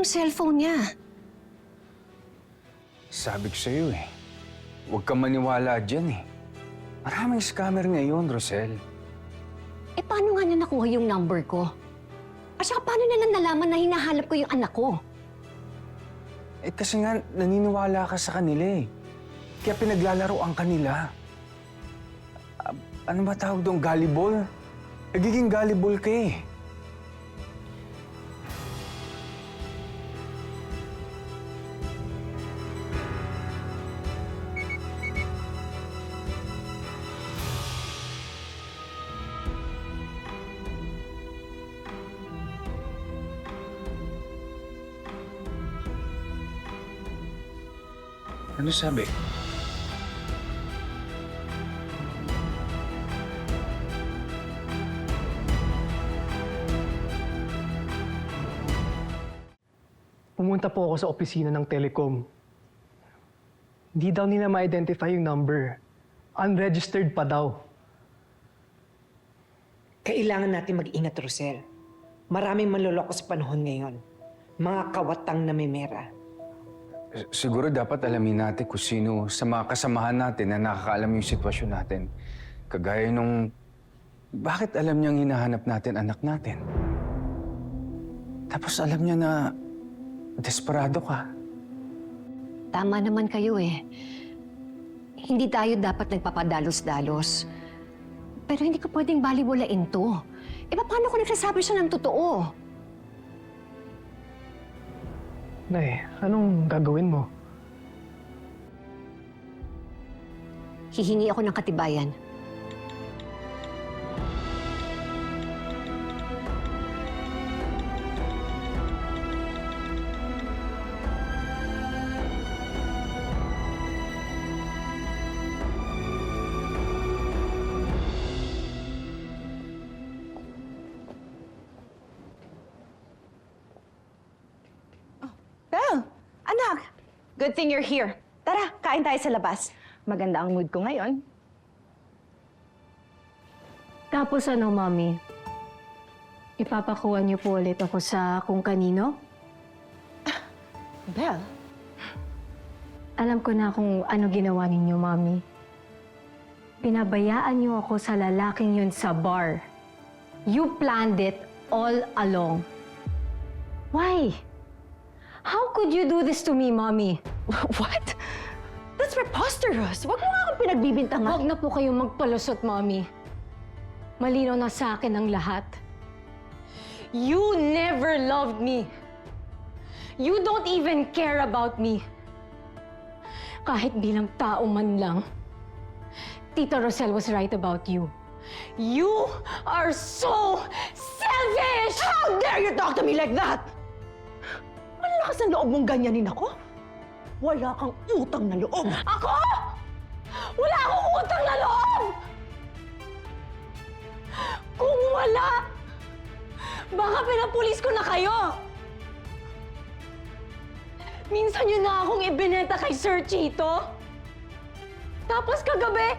yung cellphone niya. Sabi ko sa'yo eh, huwag kang maniwala dyan eh. Maraming scammer ngayon, Rosel. Eh, paano nga niya nakuha yung number ko? At saka paano nila nalaman na hinahanap ko yung anak ko? Eh kasi nga, naniniwala ka sa kanila eh. Kaya pinaglalaroan ka nila. Ano ba tawag doon? Gullible? Nagiging gullible ka eh. Ano sabi? Pumunta po ako sa opisina ng telecom. Hindi daw nila ma-identify yung number. Unregistered pa daw. Kailangan natin mag-ingat, Rosel. Maraming manloloko sa panahon ngayon. Mga kawatang namimera. Siguro dapat alamin natin kung sino sa mga kasamahan natin na nakakaalam yung sitwasyon natin. Kagaya nung, bakit alam niyang hinahanap natin anak natin? Tapos alam niya na desperado ka. Tama naman kayo eh. Hindi tayo dapat nagpapadalos-dalos. Pero hindi ko pwedeng balibulain to. E paano kung nagsasabi siya ng totoo? Nay, anong gagawin mo? Hihingi ako ng katibayan. Belle! Anak! Good thing you're here. Tara, kain tayo sa labas. Maganda ang mood ko ngayon. Tapos ano, Mami? Ipapakuha niyo po ulit ako sa kung kanino? Belle? Alam ko na kung ano ginawa ninyo, Mami. Pinabayaan niyo ako sa lalaking yun sa bar. You planned it all along. Why? How could you do this to me, Mommy? What? That's preposterous. Huwag mo nga akong pinagbibintangan. Huwag na po kayong magpalusot, Mommy. Malinaw na sa akin ang lahat. You never loved me. You don't even care about me. Kahit bilang tao man lang, Tita Rosel was right about you. You are so selfish! How dare you talk to me like that? Malakas ang loob mong ganyanin ako? Wala kang utang na loob. Ako? Wala akong utang na loob! Kung wala, baka pinapulis ko na kayo! Minsan yun na akong ibinenta kay Sir Chito. Tapos kagabi,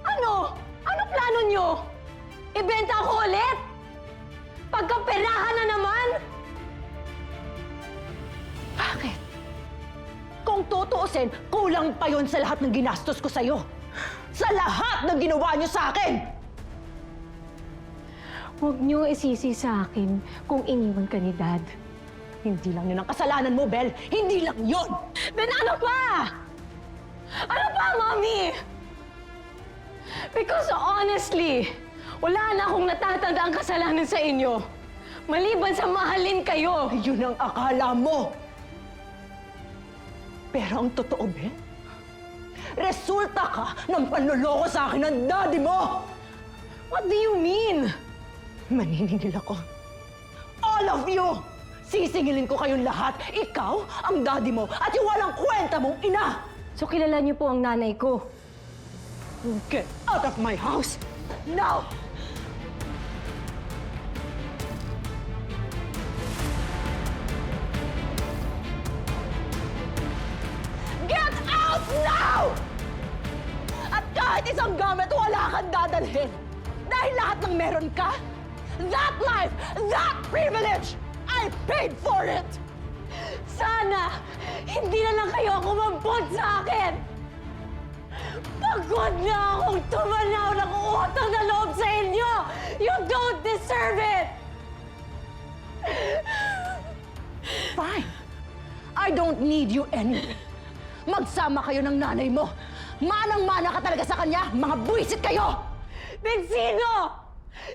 ano? Ano plano nyo? Ibenta ako ulit? Pagkaperahan na naman? Bakit? Kung tutuusin, kulang pa yun sa lahat ng ginastos ko sa'yo. Sa lahat ng ginawa niyo sa akin! Huwag niyo isisi sa akin kung iniwan ka ni Dad. Hindi lang yun ang kasalanan mo, Belle. Hindi lang yun! Then ano pa? Ano pa, Mommy? Because honestly, wala na akong natatanda ang kasalanan sa inyo. Maliban sa mahalin kayo. Yun ang akala mo! Pero ang totoo, Ben, resulta ka ng panloloko sa akin ng daddy mo! What do you mean? Maniningil ako. All of you! Sisingilin ko kayong lahat. Ikaw, ang daddy mo, at yung walang kwenta mong ina! So kilala niyo po ang nanay ko. Get out of my house! Now! Get out now! At kahit isang gamit, wala kang dadalhin. Dahil lahat ng meron ka, that life, that privilege, I paid for it! Sana hindi na lang kayo kumampot sa akin! Pagod na akong tumanaw ng utang na loob sa inyo! You don't deserve it! Fine. I don't need you anyway. Magsama kayo ng nanay mo. Manang-mana ka talaga sa kanya. Mga buwisit kayo! Then sino?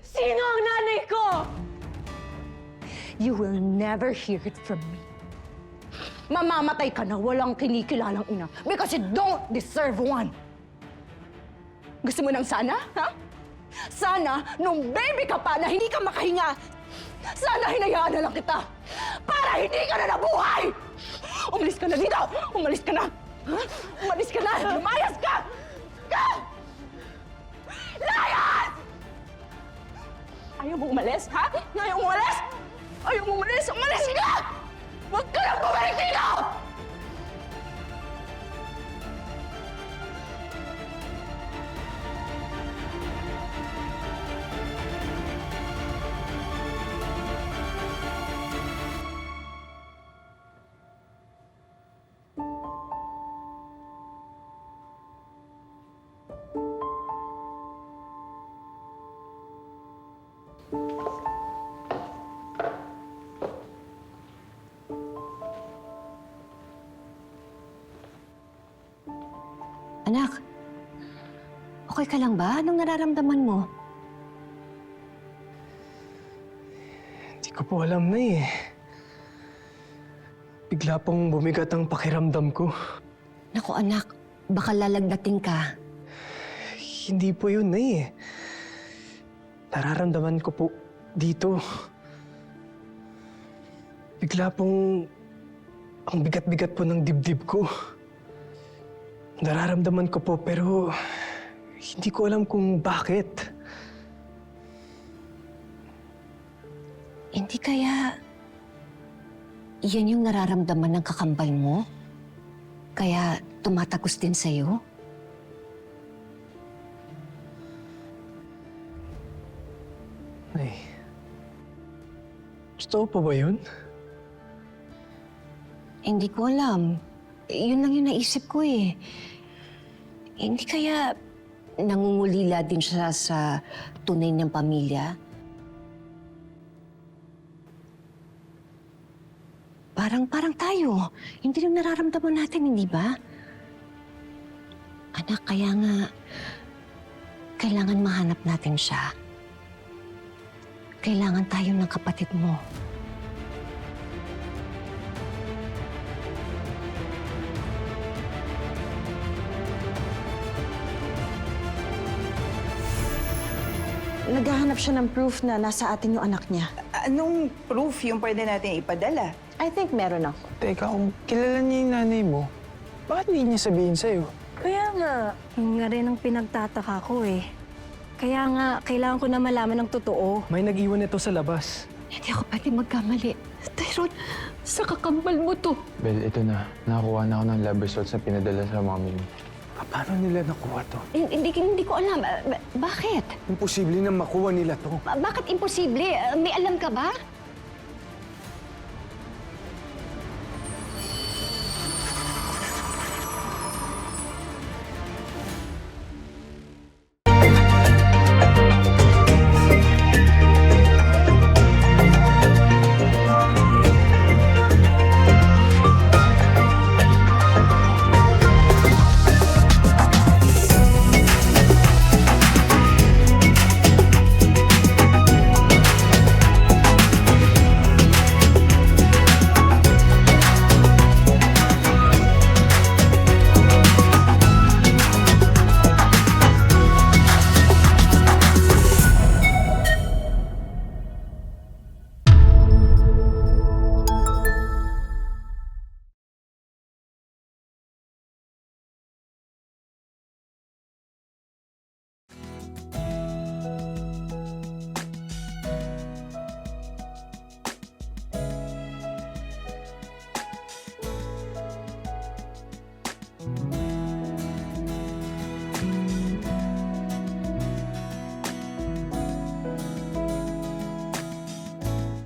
Sino ang nanay ko? You will never hear it from me. Mamamatay ka na walang kinikilalang ina because you don't deserve one. Gusto mo nang sana, ha? Sana, nung baby ka pa na hindi ka makahinga, sana hinayaan na lang kita para hindi ka na nabuhay! Umalis ka na dito! Umalis ka na! Ha? Umalis ka na! Lumayas ka! Ka! Layas! Ayaw mo umalis, ha? Ayaw mo umalis? Ayaw mo umalis? Umalis ka! Huwag ka nang bumalik dito! Anak, okay ka lang ba? Anong nararamdaman mo? Hindi ko po alam na eh. Bigla pong bumigat ang pakiramdam ko. Naku anak, baka lalagdating ka. Hindi po yun na eh. Nararamdaman ko po dito. Bigla pong ang bigat-bigat po ng dibdib ko. Nararamdaman ko po pero hindi ko alam kung bakit. Hindi kaya yan yung nararamdaman ng kakambal mo? Kaya tumatagos din sa'yo? Nay, totoo pa ba yun? Hindi ko alam. Yun lang yung naisip ko eh. Hindi kaya nangungulila din siya sa tunay niyang pamilya? Parang tayo. Hindi rin nararamdaman natin, hindi ba? Anak, kaya nga kailangan mahanap natin siya. Kailangan tayo ng kapatid mo. Naghahanap siya ng proof na nasa atin yung anak niya. Anong proof yung pwede natin ipadala? I think meron ako. Teka, kung kilala niya yung nanay mo, bakit hindi niya sabihin sa'yo? Kaya nga, yun nga rin ang pinagtataka ko eh. Kaya nga, kailangan ko na malaman ng totoo. May nag-iwan nito sa labas. Hindi ako pwede magkamali. Tyrone, sa kakambal mo to. Bel, ito na. Nakakuha na ako ng lab results na pinadala sa mommy mo. Paano nila nakuha to? Hindi ko alam. Bakit? Imposible na makuha nila to. Bakit imposible? May alam ka ba?